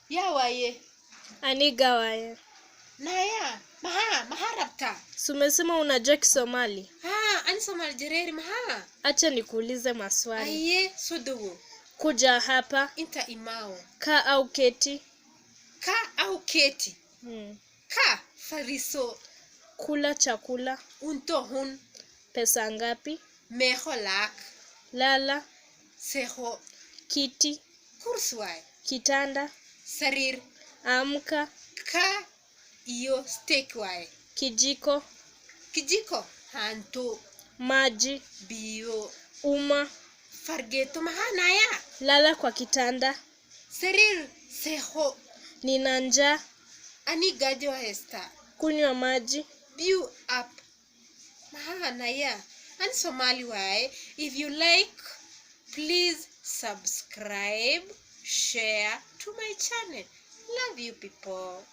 Ya waye. Aniga waye. Naya, maharabta. Sumesema unajua Kisomali? Ani Somali jereri maha. Acha nikuulize maswali. Aye, sodowo. Kuja hapa. Inta imao. Kaa au keti? Kaa au keti? Kaa, fariso. Kula chakula. Unto hun. Pesa ngapi? Meho lak. Lala. Seho. Kiti. Kurswai. Kitanda. Sarir. Amka. Ka iyo steak wae. Kijiko. Kijiko. Hanto. Maji. Biyo. Uma. Fargeto mahanaya. Lala kwa kitanda. Sarir. Seho. Nina njaa. Ani gajo hesta. Kunywa maji. View up. Mahanaya. Ani Somali wae. If you like, please subscribe, share to my channel. Love you people.